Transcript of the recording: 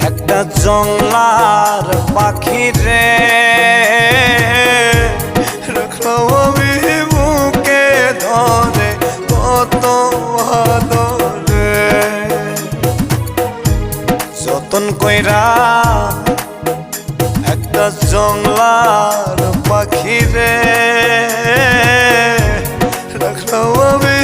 একটা জংলার পাখি রে রাখলাম আমি বুকে ধরে কত আদরে, যতন কইরা একটা জংলার পাখি রে রাখলাম আমি